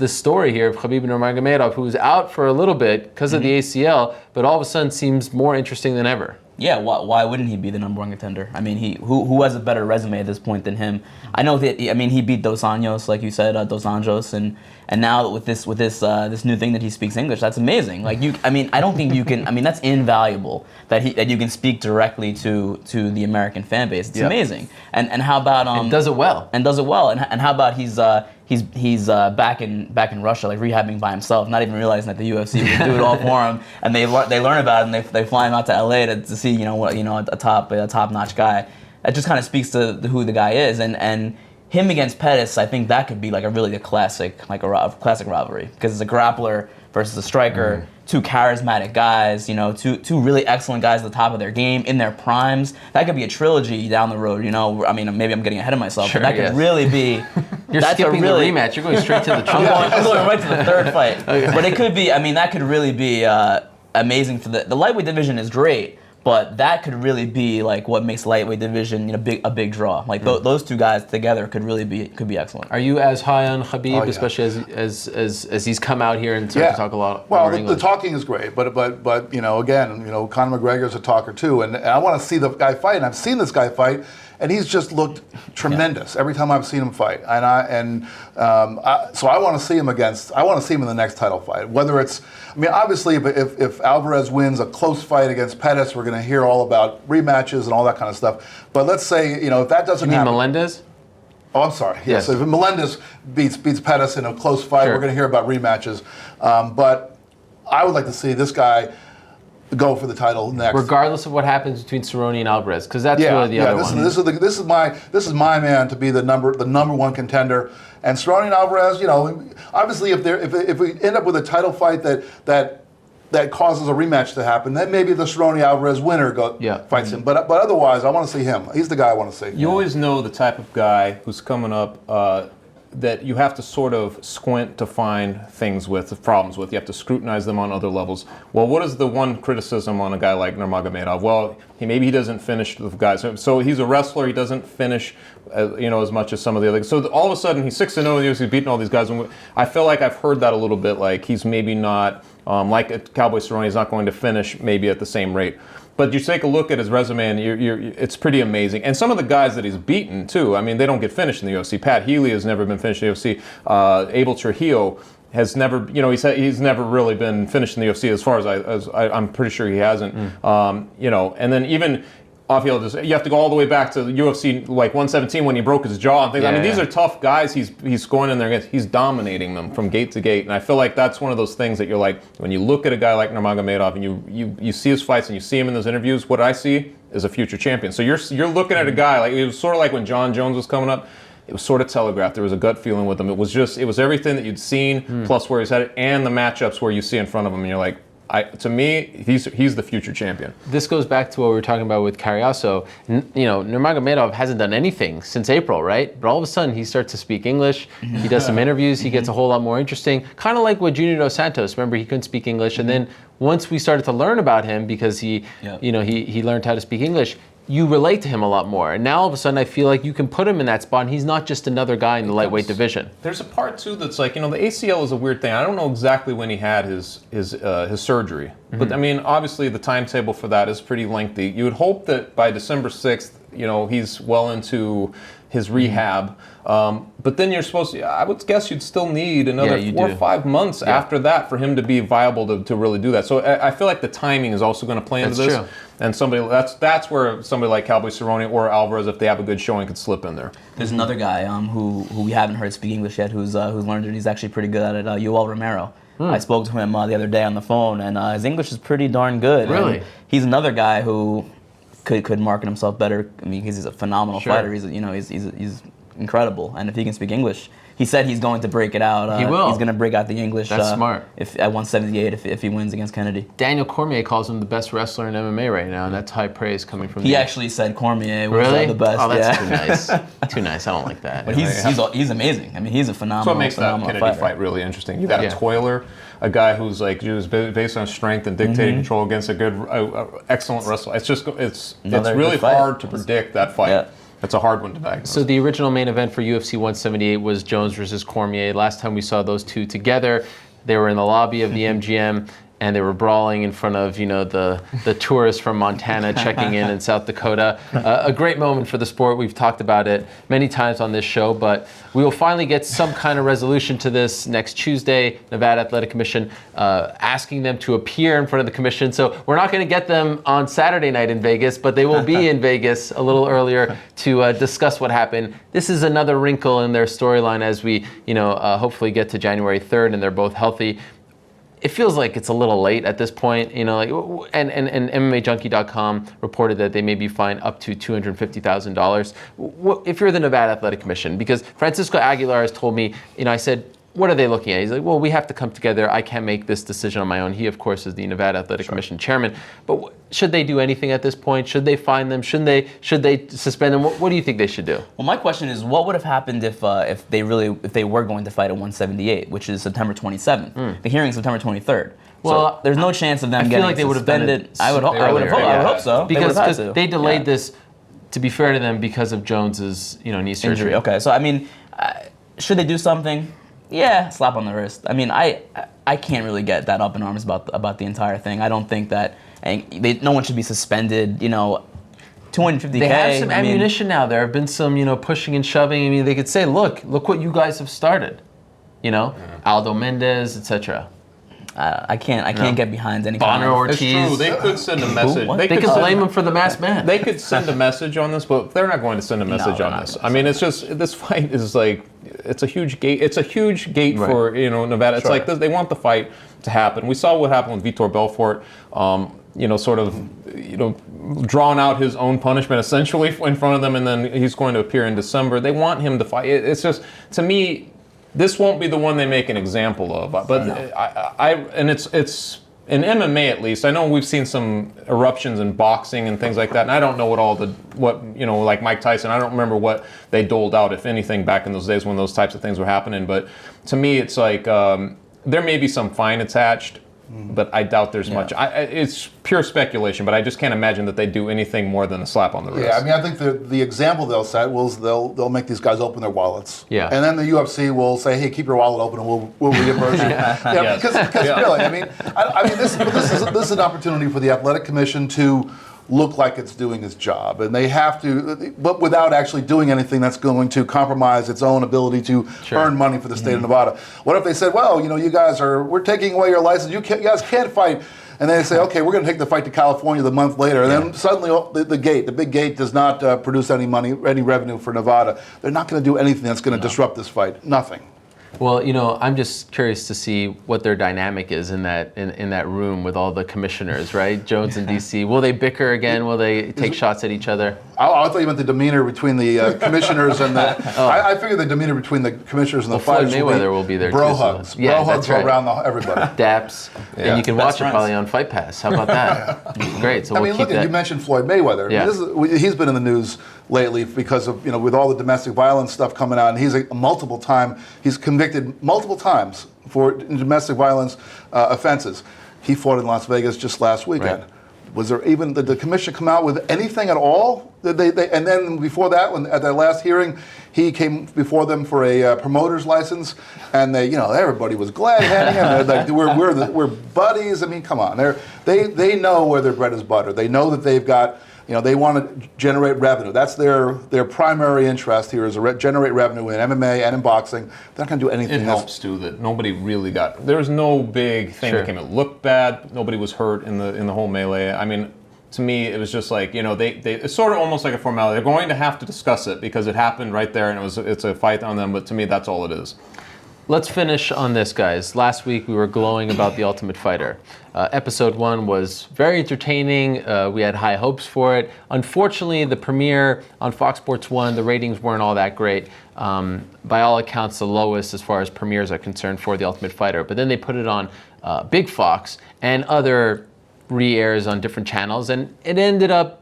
story here of Khabib Nurmagomedov, who's out for a little bit because of the ACL, but all of a sudden seems more interesting than ever? Yeah, why wouldn't he be the number 1 contender? Who has a better resume at this point than him? I know that he beat Dos Anjos, like you said, Dos Anjos, and now with this new thing that he speaks English, that's amazing. I don't think you can. That's invaluable that you can speak directly to the American fan base. It's amazing. And how about and does it well. And how about he's back in Russia, rehabbing by himself, not even realizing that the UFC would do it all for him, and they learn about it, and they fly him out to LA to see a top-notch guy. That just kind of speaks to who the guy is, and him against Pettis, I think that could be a classic rivalry, because it's a grappler versus a striker, 2 charismatic guys, two really excellent guys at the top of their game in their primes. That could be a trilogy down the road. Maybe I'm getting ahead of myself, but that could really be. You're skipping the rematch. You're going straight to the trilogy. I'm going right to the 3rd fight. Okay. But it could be. That could really be amazing for the lightweight division is great. But that could really be like what makes the lightweight division a big draw. Like those two guys together could be excellent. Are you as high on Khabib, Oh, yeah. especially as he's come out here and started to talk a lot? Well, more the English? talking is great, but again, Conor McGregor's a talker too, and I want to see the guy fight. And I've seen this guy fight, and he's just looked tremendous every time I've seen him fight. So I want to see him in the next title fight. Whether it's, obviously, if Alvarez wins a close fight against Pettis, we're going to hear all about rematches and all that kind of stuff. But let's say, if that doesn't You mean happen. Melendez? Oh, I'm sorry. Yes. If Melendez beats Pettis in a close fight, Sure. we're going to hear about rematches. But I would like to see this guy go for the title next. Regardless of what happens between Cerrone and Alvarez, because that's really the other one. This is my man to be the number one contender. And Cerrone and Alvarez, obviously if we end up with a title fight that causes a rematch to happen, then maybe the Cerrone Alvarez winner fights him. But otherwise, I want to see him. He's the guy I want to see. You always know the type of guy who's coming up that you have to sort of squint to find problems with. You have to scrutinize them on other levels. Well, what is the one criticism on a guy like Nurmagomedov? Well, maybe he doesn't finish the guys. So he's a wrestler. He doesn't finish, as much as some of the other. So all of a sudden, he's 6-0 in the UFC, he's beating all these guys. And I feel like I've heard that a little bit. Like he's maybe not like a Cowboy Cerrone. He's not going to finish maybe at the same rate. But you take a look at his resume, and it's pretty amazing. And some of the guys that he's beaten, too, they don't get finished in the UFC. Pat Healy has never been finished in the UFC. Abel Trujillo has never, he's never really been finished in the UFC as far as I'm pretty sure he hasn't. And then even you have to go all the way back to UFC like 117 when he broke his jaw and things. These are tough guys. He's going in there, he's dominating them from gate to gate, and I feel like that's one of those things that you're like, when you look at a guy like Nurmagomedov and you see his fights and you see him in those interviews, what I see is a future champion. So you're looking at a guy like, it was sort of like when John Jones was coming up. It was sort of telegraphed. There was a gut feeling with him. It was everything that you'd seen plus where he's headed and the matchups where you see in front of him, and you're like, to me, he's the future champion. This goes back to what we were talking about with Carriazo. Nurmagomedov hasn't done anything since April, right? But all of a sudden, he starts to speak English. He does some interviews. He gets a whole lot more interesting. Kind of like with Junior Dos Santos. Remember, he couldn't speak English, and then once we started to learn about him because he learned how to speak English, you relate to him a lot more. And now all of a sudden I feel like you can put him in that spot and he's not just another guy in the lightweight division. There's a part too that's like, the ACL is a weird thing. I don't know exactly when he had his surgery. But obviously the timetable for that is pretty lengthy. You would hope that by December 6th, he's well into his rehab. But then you're supposed to, I would guess you'd still need another 4 or 5 months after that for him to be viable to really do that. So I feel like the timing is also going to play into this. True. And that's where somebody like Cowboy Cerrone or Alvarez, if they have a good showing, could slip in there. There's another guy who we haven't heard speak English yet, who's learned it. He's actually pretty good at it. Yoel Romero. I spoke to him the other day on the phone, and his English is pretty darn good. Really? And he's another guy who could market himself better. He's a phenomenal fighter. He's incredible, and if he can speak English, he said he's going to break it out. He will. He's going to break out the English. That's smart. At 178, if he wins against Kennedy. Daniel Cormier calls him the best wrestler in MMA right now, and that's high praise coming from He actually said Cormier was really the best. Oh, that's too nice. Too nice. I don't like that. But he's amazing. He's a phenomenal. That's what makes that phenomenal Kennedy fighter. fight really interesting. You got a toiler, a guy who's based on strength and dictating control against a good, excellent wrestler. It's really hard to predict that fight. Yeah. It's a hard one to diagnose. So the original main event for UFC 178 was Jones versus Cormier. Last time we saw those two together, they were in the lobby of the MGM and they were brawling in front of the tourists from Montana checking in South Dakota. A great moment for the sport. We've talked about it many times on this show, but we will finally get some kind of resolution to this next Tuesday. Nevada Athletic Commission asking them to appear in front of the commission. So we're not going to get them on Saturday night in Vegas, but they will be in Vegas a little earlier to discuss what happened. This is another wrinkle in their storyline as we hopefully get to January 3rd and they're both healthy. It feels like it's a little late at this point, and MMAJunkie.com reported that they may be fined up to $250,000. If you're the Nevada Athletic Commission, because Francisco Aguilar has told me, I said, what are they looking at? He's like, well, we have to come together. I can't make this decision on my own. He, of course, is the Nevada Athletic Commission chairman. But should they do anything at this point? Should they fine them? Should they suspend them? What do you think they should do? Well, my question is, what would have happened if they were going to fight at 178, which is September 27th? The hearing's September 23rd. Well, so there's no chance of them I feel getting like they would have done suspended. it I would hope so. Because they delayed this, to be fair to them, because of Jones's knee surgery. Injury. Okay, so I mean, should they do something? Yeah, slap on the wrist. I mean, I can't really get that up in arms about the entire thing. I don't think that no one should be suspended. $250K. They have some ammunition now. There have been some pushing and shoving. I mean, they could say, look what you guys have started. Aldo Mendez, etc. I can't get behind any Bonner kind of... Ortiz. It's true. They could send a message. They could blame him for the masked man. They could send a message on this, but they're not going to send a message on this. I mean, it's just this fight is like it's a huge gate. It's a huge gate for Nevada. It's like they want the fight to happen. We saw what happened with Vitor Belfort. Drawn out his own punishment essentially in front of them, and then he's going to appear in December. They want him to fight. It's just, to me, this won't be the one they make an example of. But and it's in MMA at least. I know we've seen some eruptions in boxing and things like that, and I don't know like Mike Tyson. I don't remember what they doled out, if anything, back in those days when those types of things were happening. But to me, it's like there may be some fine attached. But I doubt there's much. It's pure speculation, but I just can't imagine that they do anything more than a slap on the wrist. Yeah, I mean, I think the example they'll set was they'll make these guys open their wallets. Yeah. And then the UFC will say, hey, keep your wallet open and we'll reimburse you. Because really, I mean, this is an opportunity for the Athletic Commission to look like it's doing its job, and they have to, but without actually doing anything that's going to compromise its own ability to earn money for the state of Nevada. What if they said, well, we're taking away your license, you guys can't fight, and they say, okay, we're going to take the fight to California the month later, and then suddenly the big gate does not produce any revenue for Nevada. They're not going to do anything that's going to disrupt this fight. Nothing. Well, I'm just curious to see what their dynamic is in that room with all the commissioners, right? Jones and DC. Will they bicker again? Will they take shots at each other? I thought you meant the demeanor between the commissioners and the. I figured the demeanor between the commissioners and the fighters. Floyd Mayweather will be there. Bro too, hugs. Yeah, bro hugs around everybody. Daps, and you can watch it probably on Fight Pass. How about that? Great. So we'll keep that. You mentioned Floyd Mayweather. Yeah. I mean, he's been in the news lately because of with all the domestic violence stuff coming out, and he's convicted multiple times for domestic violence offenses. He fought in Las Vegas just last weekend. Right. Was there even did the commission come out with anything at all? And then before that, at their last hearing, he came before them for a promoter's license, and everybody was glad having him. They're like, we're buddies. I mean, come on, they know where their bread is buttered. They know that they've got. They want to generate revenue. That's their primary interest here is to generate revenue in MMA and in boxing. They're not going to do anything else. It helps too that nobody really got. There was no big thing that came. It looked bad. Nobody was hurt in the whole melee. I mean, to me, it was just like it's sort of almost like a formality. They're going to have to discuss it because it happened right there, and it's a fight on them. But to me, that's all it is. Let's finish on this, guys. Last week we were glowing about The Ultimate Fighter. Episode 1 was very entertaining. We had high hopes for it. Unfortunately, the premiere on Fox Sports 1, the ratings weren't all that great. By all accounts, the lowest as far as premieres are concerned for The Ultimate Fighter. But then they put it on Big Fox and other re-airs on different channels, and it ended up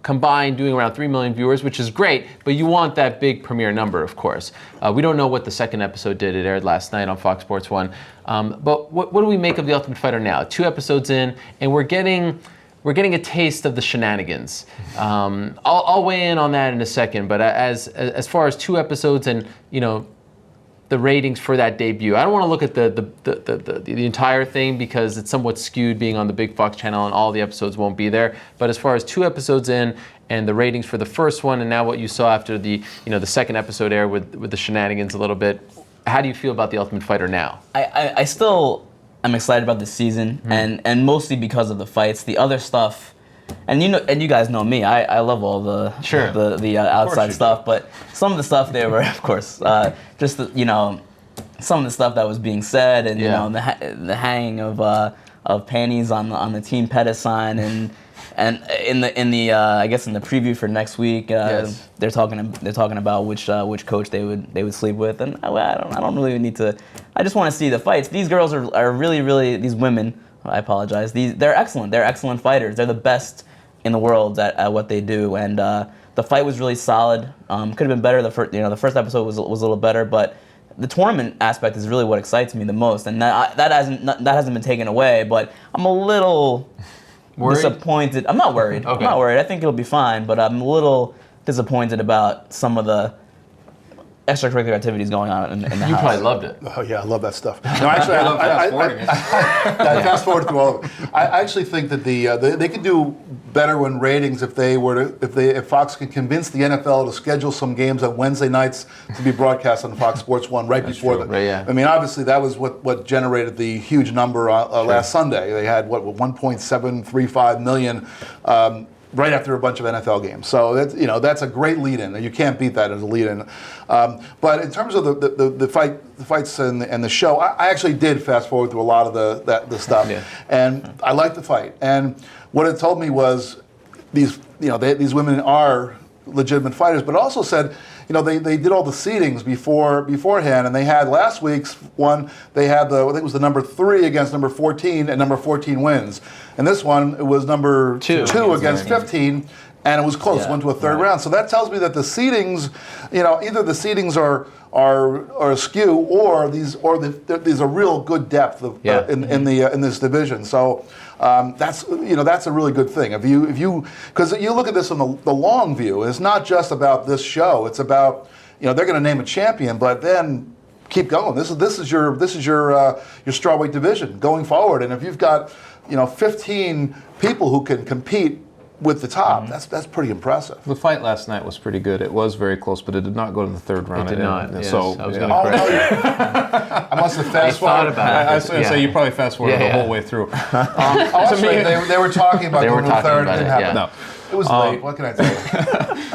combined doing around 3 million viewers, which is great, but you want that big premiere number, of course. We don't know what the second episode did. It aired last night on Fox Sports 1. But what do we make of The Ultimate Fighter now? 2 episodes in, and we're getting a taste of the shenanigans. I'll weigh in on that in a second, but as far as 2 episodes and, the ratings for that debut. I don't want to look at the entire thing because it's somewhat skewed being on the Big Fox channel and all the episodes won't be there. But as far as 2 episodes in and the ratings for the first one and now what you saw after the second episode aired with the shenanigans a little bit, how do you feel about The Ultimate Fighter now? I still am excited about this season and mostly because of the fights. The other stuff. And you guys know me. I love all the outside stuff, but some of the stuff there were, of course, some of the stuff that was being said, and the hanging of panties on the Team Pettis sign, and And in the I guess in the preview for next week, Yes. they're talking about which coach they would sleep with, and I don't really need to. I just want to see the fights. These girls are really these women. I apologize. They're excellent. They're excellent fighters. They're the best in the world at what they do, and the fight was really solid. Could have been better. The first episode was a little better, but the tournament aspect is really what excites me the most, and that hasn't been taken away. But I'm a little disappointed. I'm not worried. Okay. I'm not worried. I think it'll be fine, but I'm a little disappointed about some of the extracurricular activities going on in the house. You probably loved it. Oh yeah, I love that stuff. No, actually, I love I fast forward through all of it. I actually think that they could do better when ratings if Fox can convince the NFL to schedule some games on Wednesday nights to be broadcast on Fox Sports 1 before the. Right, yeah. I mean, obviously that was what generated the huge number last Sunday. They had 1.735 million. Right after a bunch of NFL games, so that's a great lead-in. You can't beat that as a lead-in. But in terms of the fights and the show, I actually did fast forward through a lot of the stuff, and I liked the fight. And what it told me was these women are legitimate fighters, but it also said, they did all the seedings beforehand, and they had last week's one. They had I think it was the number 3 against number 14, and number 14 wins. And this one, it was number 2 against 15, and it was close. Went to a third round. So that tells me that the seedings, either the seedings are askew, or these are real good depth in this division. So. That's a really good thing. Because you look at this from the long view, it's not just about this show. It's about they're going to name a champion, but then keep going. This is your strawweight division going forward. And if you've got 15 people who can compete with the top, that's pretty impressive. The fight last night was pretty good. It was very close, but it did not go to the third round. It did not. Yes, So I was going to correct. I must have fast forwarded. I was going to say you probably fast forwarded the whole way through. Actually, they were talking about going to the third. It didn't happen. No. It was late. What can I tell you?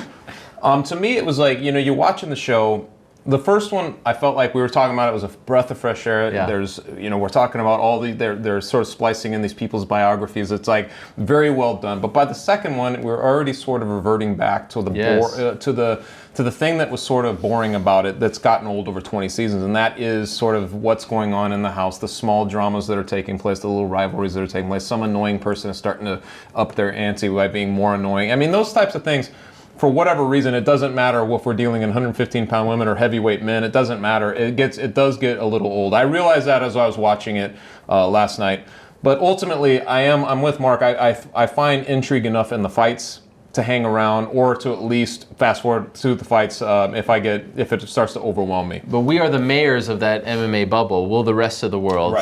To me, it was like, you're watching the show. The first one, I felt like we were talking about, it was a breath of fresh air. Yeah. There's, we're talking about they're sort of splicing in these people's biographies. It's like very well done. But by the second one, we're already sort of reverting back to the thing that was sort of boring about it, that's gotten old over 20 seasons, and that is sort of what's going on in the house, the small dramas that are taking place, the little rivalries that are taking place. Some annoying person is starting to up their ante by being more annoying. I mean, those types of things. For whatever reason, it doesn't matter if we're dealing in 115-pound women or heavyweight men. It doesn't matter. It does get a little old. I realized that as I was watching it last night. But ultimately, I'm with Mark. I find intrigue enough in the fights to hang around, or to at least fast forward to the fights if it starts to overwhelm me. But we are the mayors of that MMA bubble. Will the rest of the world,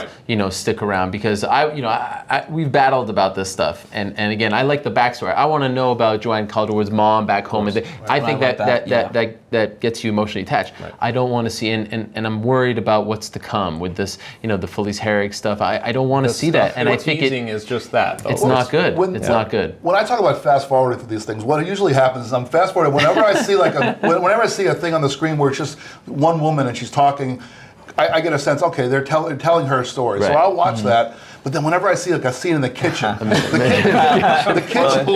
stick around? Because we've battled about this stuff, and again, I like the backstory. I want to know about Joanne Calderwood's mom back home, and I think that gets you emotionally attached. Right. I don't want to see, and I'm worried about what's to come with this, the Felice Herrig stuff. I don't want to see that, and I think is just that. Though. It's not good. It's not good. When I talk about fast forwarding through these things, what usually happens is I'm fast forwarding. Whenever I see whenever I see a thing on the screen where it's just one woman and she's talking, I get a sense. Okay, they're telling her story, so I'll watch that. But then whenever I see a scene in the kitchen, the kitchen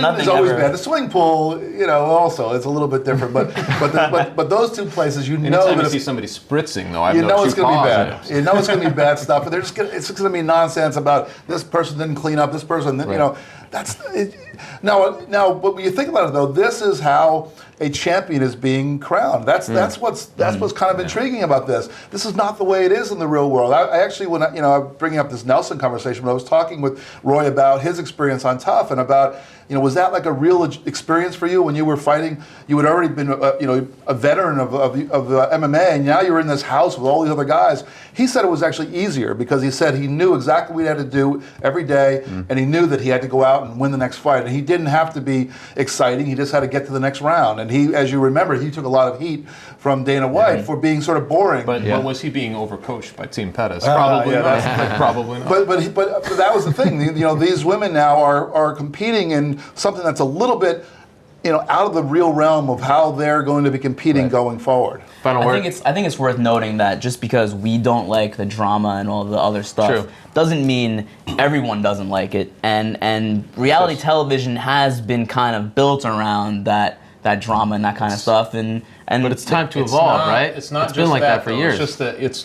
is always bad. The swimming pool, also it's a little bit different. But those two places, Anytime you see somebody spritzing, though, it's going to be bad. You know it's going to be bad stuff. But it's going to be nonsense about this person didn't clean up, this person, that's it. Now, but when you think about it, though, this is how a champion is being crowned. That's what's kind of intriguing about this. This is not the way it is in the real world. I actually, when I'm bringing up this Nelson conversation, when I was talking with Roy about his experience on Tough, and about was that like a real experience for you when you were fighting? You had already been a veteran of MMA, and now you're in this house with all these other guys. He said it was actually easier because he said he knew exactly what he had to do every day, and he knew that he had to go out and win the next fight, and he didn't have to be exciting. He just had to get to the next round. And he, as you remember, he took a lot of heat from Dana White for being sort of boring. But was he being overcoached by Team Pettis? Probably not. Probably not. But that was the thing. These women now are competing in something that's a little bit out of the real realm of how they're going to be competing going forward. Final word. I think it's worth noting that just because we don't like the drama and all the other stuff True. doesn't mean everyone doesn't like it. And reality television has been kind of built around that drama and that kind of stuff. But it's time to evolve, right? It's not It's just been like that for though. years. It's just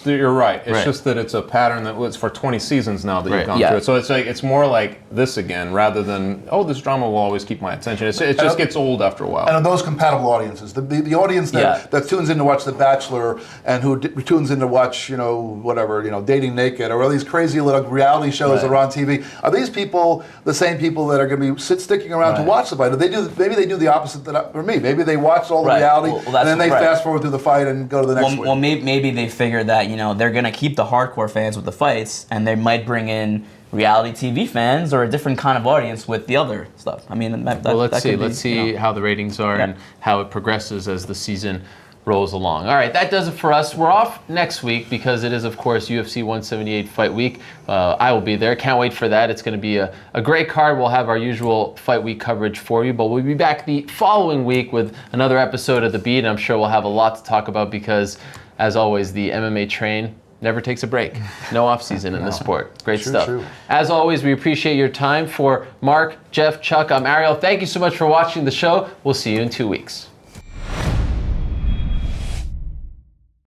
that you're right. It's Right. just that it's a pattern that was for 20 seasons now that Right. you've gone Yeah. through it. So it's more like this again rather than this drama will always keep my attention. It just gets old after a while. And are those compatible audiences? The audience that tunes in to watch The Bachelor and who tunes in to watch, Dating Naked or all these crazy little reality shows that are on TV, are these people the same people that are going to be sticking around to watch the fight? Maybe they do the opposite for me. Maybe they watch all the reality and then they fast forward through the fight and go to the next one. Well, maybe they figure that they're gonna keep the hardcore fans with the fights, and they might bring in reality TV fans or a different kind of audience with the other stuff. I mean, Let's see how the ratings are and how it progresses as the season rolls along. All right, that does it for us. We're off next week because it is, of course, UFC 178 Fight Week. I will be there. Can't wait for that. It's going to be a great card. We'll have our usual Fight Week coverage for you, but we'll be back the following week with another episode of The Beat, and I'm sure we'll have a lot to talk about because, as always, the MMA train never takes a break. No off season in the sport. Great stuff. True. As always, we appreciate your time. For Mark, Jeff, Chuck, I'm Ariel. Thank you so much for watching the show. We'll see you in 2 weeks.